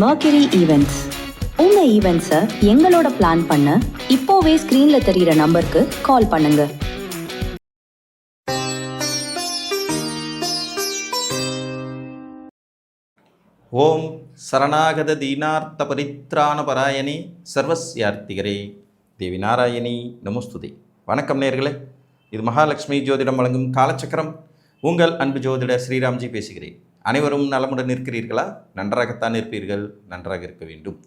Mercury Events. உங்க ஈவெண்ட்ஸை எங்களோட plan பண்ண இப்போவே ஸ்கிரீன்ல தெரியுற நம்பருக்கு கால் பண்ணுங்க. ஓம் சரணாகத தீனார்த்த பரித்ராண பராயணி சர்வஸ்யார்த்திகரே தேவி நாராயணி நமஸ்துதே. வணக்கம் நேயர்களே, இது மகாலட்சுமி ஜோதிடம் வழங்கும் காலச்சக்கரம். உங்கள் அன்பு ஜோதிடர் ஸ்ரீராம்ஜி பேசுகிறேன். அனைவரும் நலமுடன் இருக்கிறீர்களா? நன்றாகத்தான் இருப்பீர்கள், நன்றாக இருக்க வேண்டும்.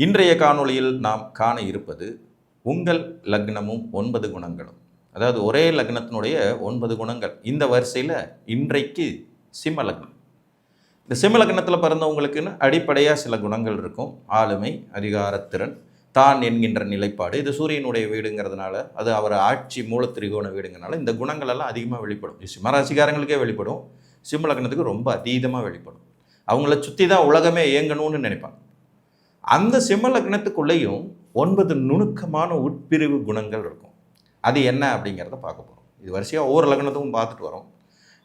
இன்றைய காணொளியில் நாம் காண இருப்பது உங்கள் லக்னமும் 9 குணங்களும். அதாவது ஒரே லக்னத்தினுடைய 9 குணங்கள். இந்த வரிசையில் இன்றைக்கு சிம்ம லக்னம். இந்த சிம்ம லக்னத்தில் பிறந்தவங்களுக்குன்னு அடிப்படையாக சில குணங்கள் இருக்கும். ஆளுமை, அதிகாரத்திறன், தான் என்கின்ற நிலைப்பாடு. இது சூரியனுடைய வீடுங்கிறதுனால, அது அவர் ஆட்சி மூலத்திரிகோண வீடுங்கிறதுனால இந்த குணங்கள் எல்லாம் அதிகமாக வெளிப்படும். சிம்ம ராசிக்காரங்களுக்கே வெளிப்படும், சிம்ம லக்னத்துக்கு ரொம்ப அதீதமாக வெளிப்படும். அவங்கள சுற்றி தான் உலகமே இயங்கணும்னு நினைப்பாங்க. அந்த சிம்ம லக்னத்துக்குள்ளேயும் 9 நுணுக்கமான உட்பிரிவு குணங்கள் இருக்கும். அது என்ன அப்படிங்கிறத பார்க்க போகிறோம். இது வரிசையாக ஒவ்வொரு லக்னத்துக்கும் பார்த்துட்டு வரோம்.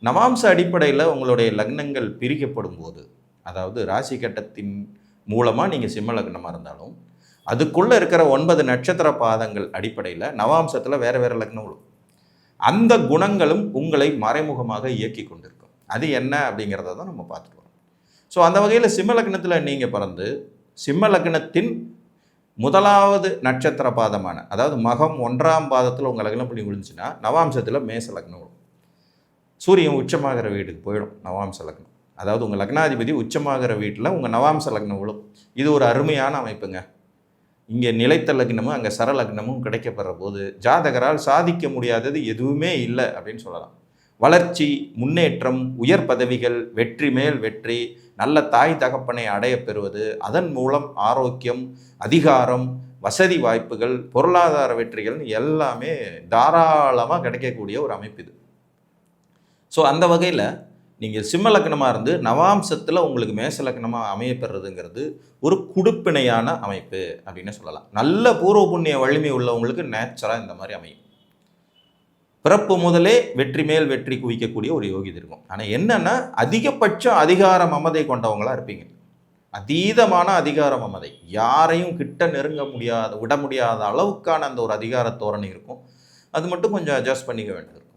நவாம்ச அடிப்படையில் உங்களுடைய லக்னங்கள் பிரிக்கப்படும் போது, அதாவது ராசி கட்டத்தின் மூலமாக நீங்கள் சிம்ம லக்னமாக இருந்தாலும் அதுக்குள்ளே இருக்கிற 9 நட்சத்திர பாதங்கள் அடிப்படையில் நவாம்சத்தில் வேறு வேறு லக்னம் விடும். அந்த குணங்களும் உங்களை மறைமுகமாக இயக்கி கொண்டிருக்கும். அது என்ன அப்படிங்கிறத தான் நம்ம பார்த்துட்டு வரோம். ஸோ அந்த வகையில் சிம்ம லக்னத்தில் நீங்கள் பிறந்து சிம்ம லக்னத்தின் முதலாவது நட்சத்திர பாதமான, அதாவது மகம் 1ஆம் பாதத்தில் உங்கள் லக்னம் பண்ணி விழுந்துச்சுன்னா நவாம்சத்தில் மேச லக்னம் விடும். சூரியன் உச்சமாகிற வீட்டுக்கு போயிடும் நவாம்ச லக்னம். அதாவது உங்கள் லக்னாதிபதி உச்சமாகிற வீட்டில் உங்கள் நவாம்ச லக்னம் விழும். இது ஒரு அருமையான அமைப்புங்க. இங்கே நிலைத்த லக்னமும் அங்கே சர லக்னமும் கிடைக்கப்படுற போது ஜாதகரால் சாதிக்க முடியாதது எதுவுமே இல்லை அப்படின்னு சொல்லலாம். வளர்ச்சி, முன்னேற்றம், உயர் பதவிகள், வெற்றி மேல் வெற்றி, நல்ல தாய் தகப்பனை அடைய பெறுவது, அதன் மூலம் ஆரோக்கியம், அதிகாரம், வசதி வாய்ப்புகள், பொருளாதார வெற்றிகள் எல்லாமே தாராளமாக கிடைக்கக்கூடிய ஒரு அமைப்பு இது. ஸோ அந்த வகையில் நீங்கள் சிம்ம லக்னமாக இருந்து நவாம்சத்தில் உங்களுக்கு மேச லக்னமாக அமையப்பெறதுங்கிறது ஒரு குடுப்பிணையான அமைப்பு அப்படின்னு சொல்லலாம். நல்ல பூர்வ புண்ணிய வலிமை உள்ளவங்களுக்கு நேச்சராக இந்த மாதிரி அமையும். பிறப்பு முதலே வெற்றி மேல் வெற்றி குவிக்கக்கூடிய ஒரு யோகிதை இருக்கும். ஆனால் என்னென்னா அதிகபட்சம் அதிகார மமதை கொண்டவங்களாக இருப்பீங்க. அதீதமான அதிகார மமதை, யாரையும் கிட்ட நெருங்க முடியாத, விட முடியாத அளவுக்கான அந்த ஒரு அதிகார தோரணை இருக்கும். அது மட்டும் கொஞ்சம் அட்ஜஸ்ட் பண்ணிக்க வேண்டியது இருக்கும்.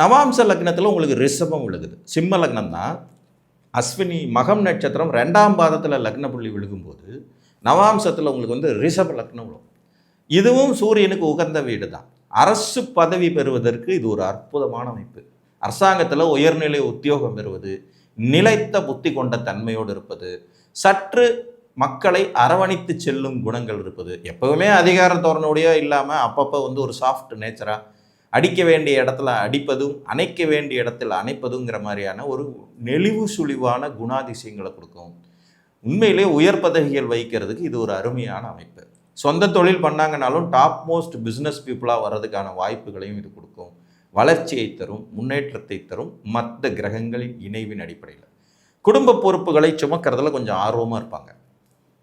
நவாம்ச லக்னத்தில் உங்களுக்கு ரிஷபம் விழுகுது. சிம்ம லக்னம் தான். அஸ்வினி மகம் நட்சத்திரம் 2ஆம் பாதத்தில் லக்ன புள்ளி விழுகும்போது நவாம்சத்தில் உங்களுக்கு ரிஷப லக்னம் விழும். இதுவும் சூரியனுக்கு உகந்த வீடு தான். அரசு பதவி பெறுவதற்கு இது ஒரு அற்புதமான அமைப்பு. அரசாங்கத்தில் உயர்நிலை உத்தியோகம் பெறுவது, நிலைத்த புத்தி கொண்ட தன்மையோடு இருப்பது, சற்று மக்களை அரவணைத்து செல்லும் குணங்கள் இருப்பது, எப்பவுமே அதிகார தோரணையோடையே இல்லாமல் அப்பப்போ ஒரு சாஃப்ட் நேச்சராக அடிக்க வேண்டிய இடத்துல அடிப்பதும், அணைக்க வேண்டிய இடத்துல அணைப்பதுங்கிற மாதிரியான ஒரு நெளிவு சுழிவான குணாதிசயங்களை கொடுக்கும். உண்மையிலே உயர் பதவிகள் வகிக்கிறதுக்கு இது ஒரு அருமையான அமைப்பு. சொந்த தொழில் பண்ணாங்கனாலும் டாப் மோஸ்ட் பிஸ்னஸ் பீப்புளாக வர்றதுக்கான வாய்ப்புகளையும் இது கொடுக்கும். வளர்ச்சியை தரும், முன்னேற்றத்தை தரும். மற்ற கிரகங்களின் இணைவின் அடிப்படையில் குடும்ப பொறுப்புகளை சுமக்கிறதுல கொஞ்சம் ஆர்வமாக இருப்பாங்க.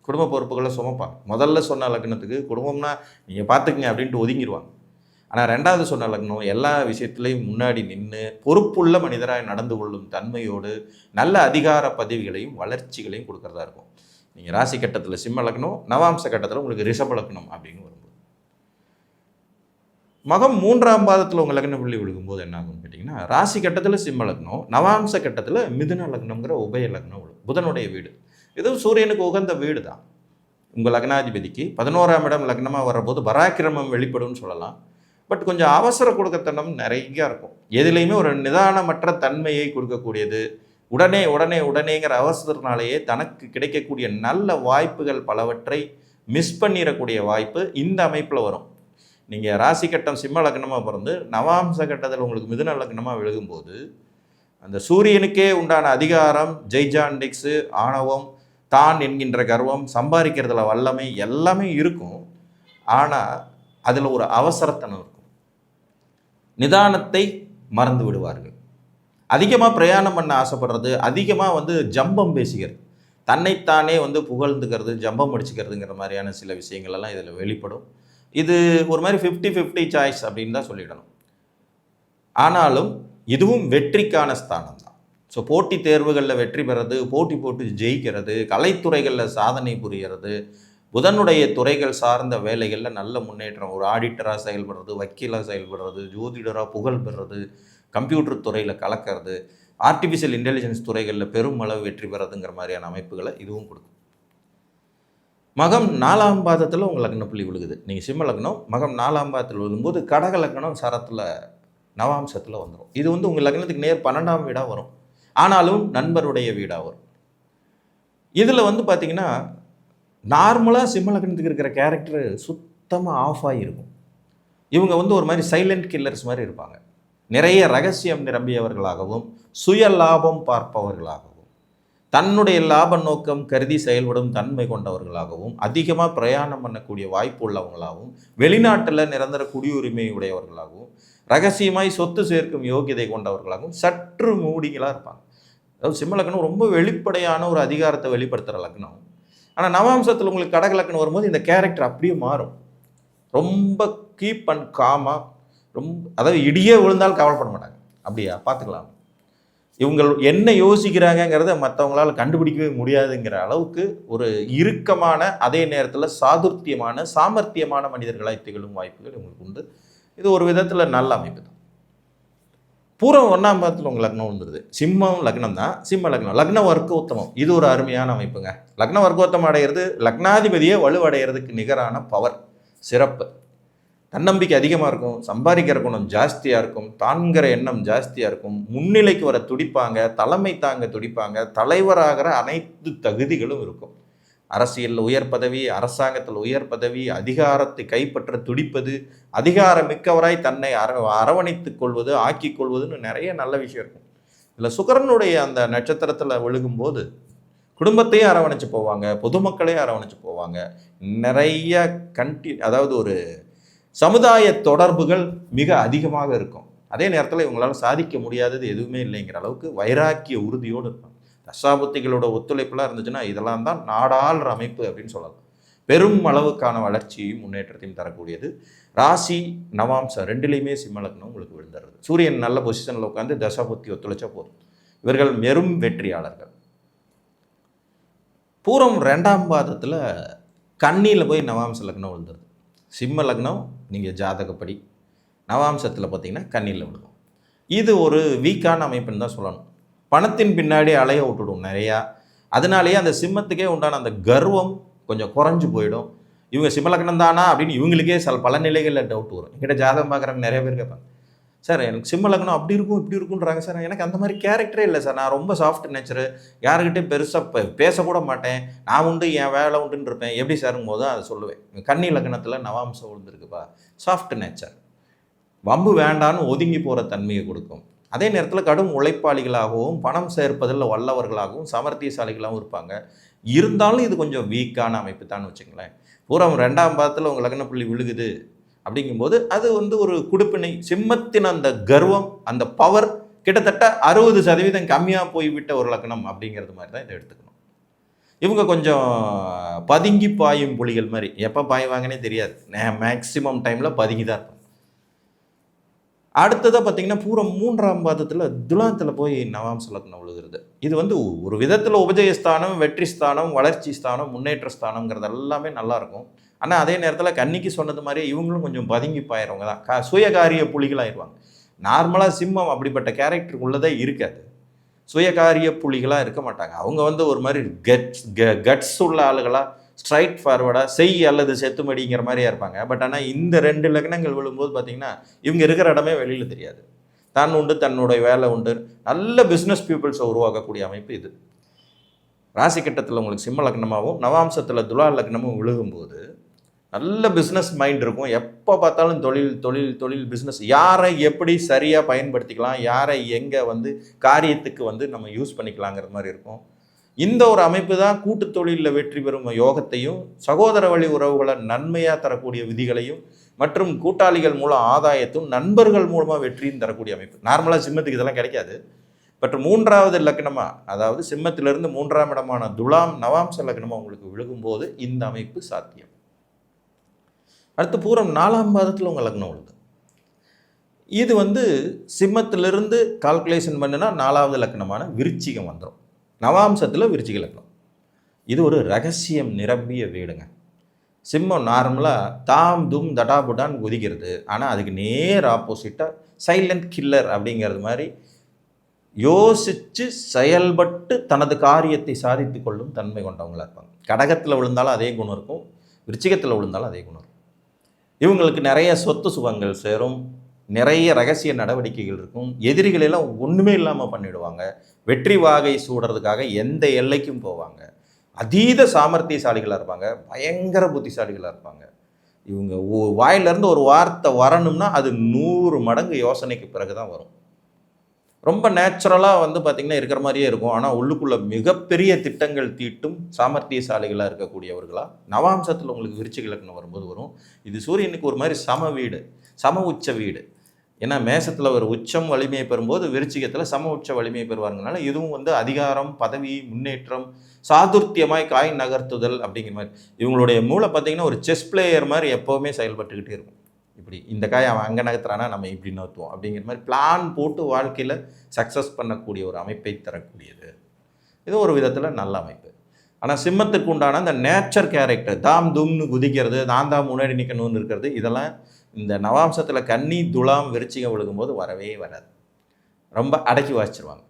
குடும்ப பொறுப்புகளை சுமப்பாங்க. முதல்ல சொன்ன லக்னத்துக்கு குடும்பம்னா நீங்கள் பார்த்துக்குங்க அப்படின்ட்டு ஒதுங்கிடுவாங்க. ஆனால் 2வது சொன்ன லக்னம் எல்லா விஷயத்துலையும் முன்னாடி நின்று பொறுப்புள்ள மனிதராக நடந்து கொள்ளும் தன்மையோடு நல்ல அதிகார பதவிகளையும் வளர்ச்சிகளையும் கொடுக்கறதா இருக்கும். நீங்கள் ராசி கட்டத்தில் சிம்ம லக்னம், நவாம்ச கட்டத்தில் உங்களுக்கு ரிஷப லக்னம் அப்படின்னு வரும்போது, மகம் 3ஆம் பாதத்தில் உங்கள் லக்ன புள்ளி விழுகும்போது என்ன ஆகும்னு கேட்டிங்கன்னா, ராசி கட்டத்தில் சிம்ம லக்னம், நவாம்ச கட்டத்தில் மிதுன லக்னங்கிற உபய லக்னம் விழும். புதனுடைய வீடு. இதுவும் சூரியனுக்கு உகந்த வீடு தான். உங்கள் லக்னாதிபதிக்கு 11ஆம் இடம் லக்னமாக வர்றபோது பராக்கிரமம் வெளிப்படும்னு சொல்லலாம். பட் கொஞ்சம் அவசர கொடுக்கத்தனம் நிறைய இருக்கும். எதுலேயுமே ஒரு நிதானமற்ற தன்மையை கொடுக்கக்கூடியது. உடனே உடனே உடனேங்கிற அவசரத்தினாலேயே தனக்கு கிடைக்கக்கூடிய நல்ல வாய்ப்புகள் பலவற்றை மிஸ் பண்ணிடக்கூடிய வாய்ப்பு இந்த அமைப்பில் வரும். நீங்கள் ராசி கட்டம் சிம்ம லக்னமாக பிறந்து நவாம்ச கட்டத்தில் உங்களுக்கு மிதுன லக்னமாக விழுகும்போது அந்த சூரியனுக்கே உண்டான அதிகாரம், ஜெய்ஜாண்டிக்ஸு, ஆணவம், தான் என்கின்ற கர்வம், சம்பாதிக்கிறதுல வல்லமை எல்லாமே இருக்கும். ஆனால் அதில் ஒரு அவசரத்தனம் இருக்கும். நிதானத்தை மறந்து விடுவார்கள். அதிகமாக பிரயாணம் பண்ண ஆசைப்படுறது, அதிகமாக ஜம்பம் பேசிக்கிறது, தன்னைத்தானே புகழ்ந்துக்கிறது, ஜம்பம் அடிச்சுக்கிறதுங்கிற மாதிரியான சில விஷயங்கள் எல்லாம் இதில் வெளிப்படும். இது ஒரு மாதிரி 50-50 சாய்ஸ் அப்படின்னு தான் சொல்லிடணும். ஆனாலும் இதுவும் வெற்றிக்கான ஸ்தானம் தான். ஸோ போட்டித் தேர்வுகளில் வெற்றி பெறது, போட்டி போட்டு ஜெயிக்கிறது, கலைத்துறைகளில் சாதனை புரிகிறது, புதனுடைய துறைகள் சார்ந்த வேலைகளில் நல்ல முன்னேற்றம், ஒரு ஆடிட்டராக செயல்படுறது, வக்கீலாக செயல்படுறது, ஜோதிடராக புகழ் பெறுறது, கம்ப்யூட்டர் துறையில் கலக்கிறது, ஆர்டிஃபிஷியல் இன்டெலிஜென்ஸ் துறைகளில் பெருமளவு வெற்றி பெறதுங்கிற மாதிரியான அமைப்புகளை இதுவும் கொடுக்கும். மகம் 4ஆம் பாதத்தில் உங்கள் லக்ன புள்ளி விழுகுது. நீங்கள் சிம்ம லக்னம், மகம் 4ஆம் பாதத்தில் விழும்போது கடக லக்னம் சரத்தில் நவாம்சத்தில் வந்துடும். இது வந்து உங்கள் லக்னத்துக்கு நேர் 12ஆம் வீடாக வரும். ஆனாலும் நண்பருடைய வீடாக வரும். இதில் வந்து பார்த்திங்கன்னா நார்மலாக சிம்ம லக்னத்துக்கு இருக்கிற கேரக்டர் சுத்தமாக ஆஃப் ஆகியிருக்கும். இவங்க வந்து ஒரு மாதிரி சைலண்ட் கில்லர்ஸ் மாதிரி இருப்பாங்க. நிறைய ரகசியம் நிரம்பியவர்களாகவும், சுய லாபம் பார்ப்பவர்களாகவும், தன்னுடைய லாப நோக்கம் கருதி செயல்படும் தன்மை கொண்டவர்களாகவும், அதிகமாக பிரயாணம் பண்ணக்கூடிய வாய்ப்பு உள்ளவங்களாகவும், வெளிநாட்டில் நிரந்தர குடியுரிமை உடையவர்களாகவும், ரகசியமாய் சொத்து சேர்க்கும் யோகியதை கொண்டவர்களாகவும், சற்று மூடிகளாக இருப்பாங்க. அதாவது சிம்ம லக்னம் ரொம்ப வெளிப்படையான ஒரு அதிகாரத்தை வெளிப்படுத்துகிற லக்னம். ஆனால் நவாம்சத்தில் உங்களுக்கு கடக லக்னம் வரும்போது இந்த கேரக்டர் அப்படியே மாறும். ரொம்ப கீப் அண்ட் காமாக, அதாவது இடியே விழுந்தாலும் கவலைப்பட மாட்டாங்க. அப்படியா பார்த்துக்கலாம், இவங்க என்ன யோசிக்கிறாங்கங்கிறத மற்றவங்களால் கண்டுபிடிக்கவே முடியாதுங்கிற அளவுக்கு ஒரு இறுக்கமான, அதே நேரத்தில் சாதுர்த்தியமான, சாமர்த்தியமான மனிதர்களாக திகழும் வாய்ப்புகள் இவங்களுக்கு உண்டு. இது ஒரு விதத்தில் நல்ல அமைப்பு தான். பூரம் 1ஆம் பாதத்தில் உங்கள் லக்னம் வந்துடுது. சிம்மம் லக்னம் தான், சிம்ம லக்னம், லக்ன வர்க்கோத்தமம். இது ஒரு அருமையான அமைப்புங்க. லக்ன வர்க்கோத்தமம் அடைகிறது லக்னாதிபதியே வலுவடைகிறதுக்கு நிகரான பவர், சிறப்பு. தன்னம்பிக்கை அதிகமாக இருக்கும், சம்பாதிக்கிற குணம் ஜாஸ்தியாக இருக்கும், தான்கிற எண்ணம் ஜாஸ்தியாக இருக்கும், முன்னிலைக்கு வர துடிப்பாங்க, தலைமை தாங்க துடிப்பாங்க, தலைவராகிற அனைத்து தகுதிகளும் இருக்கும். அரசியலில் உயர் பதவி, அரசாங்கத்தில் உயர் பதவி, அதிகாரத்தை கைப்பற்ற துடிப்பது, அதிகாரம் மிக்கவராய் தன்னை அரவணைத்துக் கொள்வது, ஆக்கிக் கொள்வதுன்னு நிறைய நல்ல விஷயம் இருக்கும். இதில் சுக்கிரனுடைய அந்த நட்சத்திரத்தில் விழுகும்போது குடும்பத்தையும் அரவணைச்சு போவாங்க, பொதுமக்களையும் அரவணைச்சு போவாங்க. நிறைய அதாவது ஒரு சமுதாய தொடர்புகள் மிக அதிகமாக இருக்கும். அதே நேரத்தில் இவங்களால் சாதிக்க முடியாதது எதுவுமே இல்லைங்கிற அளவுக்கு வைராக்கிய உறுதியோடு இருப்பாங்க. தசாபுத்திகளோட ஒத்துழைப்புலாம் இருந்துச்சுன்னா இதெல்லாம் தான் நாடாளுற அமைப்பு அப்படின்னு சொல்லலாம். பெரும் அளவுக்கான வளர்ச்சியையும் முன்னேற்றத்தையும் தரக்கூடியது. ராசி நவாம்சம் ரெண்டுலேயுமே சிம்ம லக்னம் உங்களுக்கு விழுந்துடுறது. சூரியன் நல்ல பொசிஷனில் உட்காந்து தசாபுத்தி ஒத்துழைச்சா போதும். இவர்கள் வெறும் வெற்றியாளர்கள். பூரம் 2ஆம் பாதத்தில் கன்னியில் போய் நவாம்ச லக்னம் விழுந்துருது. சிம்ம லக்னம் நீங்கள் ஜாதகப்படி, நவாம்சத்தில் பார்த்தீங்கன்னா கன்னியில் விழுகும். இது ஒரு வீக்கான அமைப்புன்னு தான் சொல்லணும். பணத்தின் பின்னாடி அலைய விட்டுடும் நிறையா. அதனாலேயே அந்த சிம்மத்துக்கே உண்டான அந்த கர்வம் கொஞ்சம் குறைஞ்சு போயிடும். இவங்க சிம்ம லக்னம் தானா அப்படின்னு இவங்களுக்கே பல நிலைகளில் டவுட் வரும். என்கிட்ட ஜாதகம் பார்க்குறவங்க நிறைய பேர் கேட்பாங்க, சார் எனக்கு சிம்ம லக்னம் அப்படி இருக்கும் இப்படி இருக்குன்றாங்க சார், எனக்கு அந்த மாதிரி கேரக்டரே இல்லை சார், நான் ரொம்ப சாஃப்ட் நேச்சரு, யாருக்கிட்டையும் பெருசாக பேசக்கூட மாட்டேன், நான் உண்டு என் வேலை உண்டுன்னு இருப்பேன், எப்படி சாருங்கும் போது அதை சொல்லுவேன். கன்னி லக்னத்தில் நவாம்சம் விழுந்துருக்குப்பா, சாஃப்ட் நேச்சர், வம்பு வேண்டான்னு ஒதுங்கி போகிற தன்மையை கொடுக்கும். அதே நேரத்தில் கடும் உழைப்பாளிகளாகவும் பணம் சேர்ப்பதில் வல்லவர்களாகவும் சாமர்த்தியசாலிகளாகவும் இருப்பாங்க. இருந்தாலும் இது கொஞ்சம் வீக்கான அமைப்பு தான் வச்சுங்களேன். பூரம் 2ஆம் பாதத்தில் உங்கள் லக்ன புள்ளி விழுகுது அப்படிங்கும்போது அது வந்து ஒரு குடுப்பினை. சிம்மத்தின் அந்த கர்வம், அந்த பவர் கிட்டத்தட்ட 60% கம்மியாக போய்விட்ட ஒரு லக்னம் அப்படிங்கிறது மாதிரி தான் இதை எடுத்துக்கணும். இவங்க கொஞ்சம் பதுங்கி பாயும் புலிகள் மாதிரி, எப்போ பாய்வாங்கன்னே தெரியாது, மேக்சிமம் டைமில் பதுங்கி தான் இருப்பாங்க. அடுத்ததாக பார்த்தீங்கன்னா பூரம் 3ஆம் பாதத்தில் துலாத்தில் போய் நவாம்ச லக்னம் விழுகிறது. இது வந்து ஒரு விதத்தில் உபஜயஸ்தானம், வெற்றி ஸ்தானம், வளர்ச்சி ஸ்தானம், முன்னேற்ற ஸ்தானங்கிறது எல்லாமே நல்லாயிருக்கும். ஆனால் அதே நேரத்தில் கன்னிக்கு சொன்னது மாதிரி இவங்களும் கொஞ்சம் பதுங்கி பாயிறவங்க தான், சுயகாரிய புலிகளாகிடுவாங்க. நார்மலாக சிம்மம் அப்படிப்பட்ட கேரக்டர் உள்ளதே இருக்காது, சுயகாரிய புலிகளாக இருக்க மாட்டாங்க. அவங்க வந்து ஒரு மாதிரி கட்ஸ் உள்ள ஆளுகளாக, ஸ்ட்ரைட் ஃபார்வர்டாக செய் அல்லது செத்துமடிங்கிற மாதிரியா இருப்பாங்க. பட் ஆனால் இந்த 2 லக்னங்கள் விழும்போது பார்த்தீங்கன்னா இவங்க இருக்கிற இடமே வெளியில் தெரியாது. தான் உண்டு, தன்னுடைய வேலை உண்டு, நல்ல பிஸ்னஸ் பீப்புள்ஸை உருவாக்கக்கூடிய அமைப்பு இது. ராசி கட்டத்தில் உங்களுக்கு சிம்ம லக்னமாகவும் நவாம்சத்தில் துலா லக்னமும் விழுகும்போது நல்ல பிஸ்னஸ் மைண்ட் இருக்கும். எப்போ பார்த்தாலும் தொழில் தொழில் தொழில் பிஸ்னஸ், யாரை எப்படி சரியாக பயன்படுத்திக்கலாம், யாரை எங்கே வந்து காரியத்துக்கு வந்து நம்ம யூஸ் பண்ணிக்கலாங்கிற மாதிரி இருக்கும். இந்த ஒரு அமைப்பு தான் கூட்டு தொழிலில் வெற்றி பெறும் யோகத்தையும், சகோதர வழி உறவுகளை நன்மையாக தரக்கூடிய விதிகளையும், மற்றும் கூட்டாளிகள் மூலம் ஆதாயத்தும், நண்பர்கள் மூலமாக வெற்றியும் தரக்கூடிய அமைப்பு. நார்மலாக சிம்மத்துக்கு இதெல்லாம் கிடைக்காது. பட் 3ஆவது லக்னமாக, அதாவது சிம்மத்திலிருந்து 3ஆம் இடமான துலாம் நவாம்ச லக்னமாக உங்களுக்கு விழுகும்போது இந்த அமைப்பு சாத்தியம். அடுத்து பூரம் 4ஆம் பாதத்தில் உங்கள் லக்னம் விழுது. இது வந்து சிம்மத்திலிருந்து கால்குலேஷன் பண்ணுனா 4வது லக்னமான விருச்சிகம் வந்துடும். நவாம்சத்தில் விருச்சிக லக்னம். இது ஒரு ரகசியம் நிரம்பிய வீடுங்க. சிம்மம் நார்மலாக தாம் தும் தடாபுடான் குதிக்கிறது. ஆனால் அதுக்கு நேர் ஆப்போசிட்டாக சைலண்ட் கில்லர் அப்படிங்கிறது மாதிரி யோசித்து செயல்பட்டு தனது காரியத்தை சாதித்து கொள்ளும் தன்மை கொண்டவங்களாக இருப்பாங்க. கடகத்தில் விழுந்தாலும் அதே குணம் இருக்கும், விருச்சிகத்தில் விழுந்தாலும் அதே குணம் இருக்கும். இவங்களுக்கு நிறைய சொத்து சுகங்கள் சேரும், நிறைய ரகசிய நடவடிக்கைகள் இருக்கும், எதிரிகளெல்லாம் ஒன்றுமே இல்லாமல் பண்ணிவிடுவாங்க, வெற்றி வாகை சூடுறதுக்காக எந்த எல்லைக்கும் போவாங்க, அதீத சாமர்த்தியசாலிகளாக இருப்பாங்க, பயங்கர புத்திசாலிகளாக இருப்பாங்க. இவங்க வாயிலிருந்து ஒரு வார்த்தை வரணும்னா அது 100 மடங்கு யோசனைக்கு பிறகு தான் வரும். ரொம்ப நேச்சுரலாக வந்து பார்த்திங்கன்னா இருக்கிற மாதிரியே இருக்கும். ஆனால் உள்ளுக்குள்ளே மிகப்பெரிய திட்டங்கள் தீட்டும் சாமர்த்தியசாலிகளாக இருக்கக்கூடியவர்களாக நவாம்சத்தில் உங்களுக்கு விருச்சிக லக்னம் வரும்போது வரும். இது சூரியனுக்கு ஒரு மாதிரி சம வீடு, சம உச்ச வீடு. ஏன்னா மேசத்தில் ஒரு உச்சம் வலிமையை பெறும்போது விருச்சிகத்தில் சம உச்ச வலிமையை பெறுவாருங்கனால இதுவும் வந்து அதிகாரம், பதவி, முன்னேற்றம், சாதுர்த்தியமாய் காய் நகர்த்துதல் அப்படிங்கிற மாதிரி. இவங்களுடைய மூளை பார்த்திங்கன்னா ஒரு செஸ் பிளேயர் மாதிரி எப்போவுமே செயல்பட்டுக்கிட்டே இருக்கும். இப்படி இந்த காய் அவன் அங்கே நகர்த்துறானா நம்ம இப்படி நகர்த்துவோம் அப்படிங்கிற மாதிரி பிளான் போட்டு வாழ்க்கையில் சக்ஸஸ் பண்ணக்கூடிய ஒரு அமைப்பை தரக்கூடியது. இது ஒரு விதத்தில் நல்ல அமைப்பு. ஆனால் சிம்மத்துக்கு உண்டான அந்த நேச்சர் கேரக்டர், தாம் தும்னு குதிக்கிறது, நான் தான் முன்னாடி நிற்கணும்னு இருக்கிறது, இதெல்லாம் இந்த நவாம்சத்தில் கன்னி, துலாம், விருச்சிகம் விழுகும்போது வரவே வராது. ரொம்ப அடக்கி வாசிச்சிருவாங்க.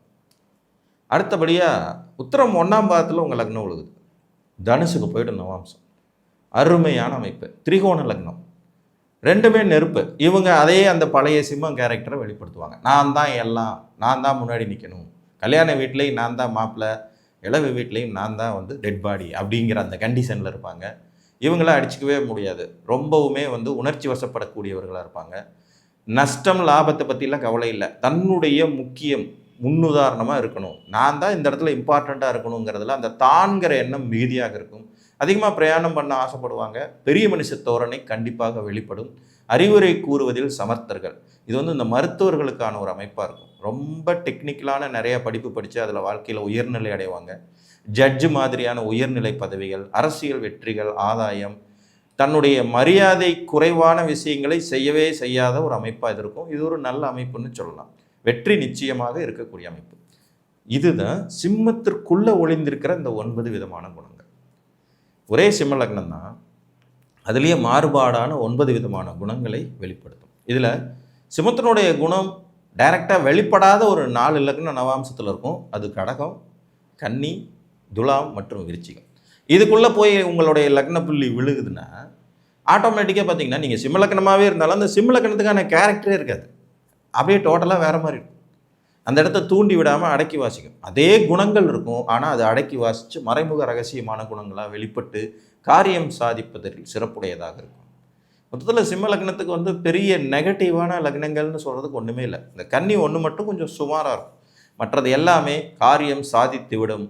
அடுத்தபடியாக உத்திரம் 1ஆம் பாதத்தில் உங்கள் லக்னம் விழுகுது. தனுசுக்கு போய்ட்டு நவாம்சம் அருமையான அமைப்பு. திரிகோண லக்னம், ரெண்டுமே நெருப்பு. இவங்க அதே அந்த பழைய சிம்மம் கேரக்டரை வெளிப்படுத்துவாங்க. நான் தான் எல்லாம், நான் தான் முன்னாடி நிற்கணும், கல்யாண வீட்லேயும் நான் தான் மாப்பிள்ளை, இளவு வீட்லேயும் நான் தான் வந்து டெட் பாடி அப்படிங்கிற அந்த கண்டிஷனில் இருப்பாங்க. இவங்களாம் அடிச்சிக்கவே முடியாது. ரொம்பவுமே வந்து உணர்ச்சி வசப்படக்கூடியவர்களாக இருப்பாங்க. நஷ்டம் லாபத்தை பற்றிலாம் கவலை இல்லை. தன்னுடைய முக்கியம் முன்னுதாரணமாக இருக்கணும், நான் தான் இந்த இடத்துல இம்பார்ட்டண்ட்டாக இருக்கணுங்கிறதுல அந்த தான்கிற எண்ணம் மிகுதியாக இருக்கும். அதிகமாக பிரயாணம் பண்ண ஆசைப்படுவாங்க. பெரிய மனுஷ தோரணை கண்டிப்பாக வெளிப்படும். அறிவுரை கூறுவதில் சமர்த்தர்கள். இது வந்து இந்த மருத்துவர்களுக்கான ஒரு அமைப்பாக இருக்கும். ரொம்ப டெக்னிக்கலான நிறைய படிப்பு படித்து அதில் வாழ்க்கையில் உயர்நிலை அடைவாங்க. ஜட்ஜு மாதிரியான உயர்நிலை பதவிகள், அரசியல் வெற்றிகள், ஆதாயம், தன்னுடைய மரியாதை குறைவான விஷயங்களை செய்யவே செய்யாத ஒரு அமைப்பாக இது இருக்கும். இது ஒரு நல்ல அமைப்புன்னு சொல்லலாம். வெற்றி நிச்சயமாக இருக்கக்கூடிய அமைப்பு. இதுதான் சிம்மத்திற்குள்ளே ஒளிந்திருக்கிற இந்த 9 விதமான குணங்கள். ஒரே சிம்ம லக்னம் தான், அதுலேயே மாறுபாடான 9 விதமான குணங்களை வெளிப்படுத்தும். இதில் சிம்மத்தினுடைய குணம் டைரெக்டாக வெளிப்படாத ஒரு 4 லக்னம் நவாம்சத்தில் இருக்கும். அது கடகம், கன்னி, துலாம் மற்றும் விருச்சிகம். இதுக்குள்ளே போய் உங்களுடைய லக்ன புள்ளி விழுகுதுன்னா ஆட்டோமேட்டிக்காக பார்த்தீங்கன்னா நீங்கள் சிம்ம லக்னமாகவே இருந்தாலும் அந்த சிம்ம லக்னத்துக்கான கேரக்டரே இருக்காது. அப்படியே டோட்டலாக வேறு மாதிரி இருக்கும். அந்த இடத்த தூண்டி விடாமல் அடக்கி வாசிக்கும். அதே குணங்கள் இருக்கும், ஆனால் அது அடக்கி வாசித்து மறைமுக ரகசியமான குணங்களாக வெளிப்பட்டு காரியம் சாதிப்பதில் சிறப்புடையதாக இருக்கும். மொத்தத்தில் சிம்ம லக்னத்துக்கு வந்து பெரிய நெகட்டிவான லக்னங்கள்னு சொல்கிறதுக்கு ஒன்றுமே இல்லை. இந்த கன்னி ஒன்று மட்டும் கொஞ்சம் சுமாராக இருக்கும். மற்றது எல்லாமே காரியம் சாதித்துவிடும்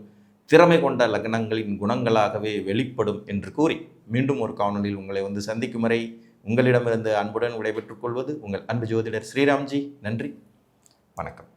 திறமை கொண்ட லக்னங்களின் குணங்களாகவே வெளிப்படும் என்று கூறி மீண்டும் ஒரு காணொலியில் உங்களை வந்து சந்திக்கும் வரை உங்களிடமிருந்து அன்புடன் விடைபெற்றுக் கொள்வது உங்கள் அன்பு ஜோதிடர் ஸ்ரீராம்ஜி. நன்றி, வணக்கம்.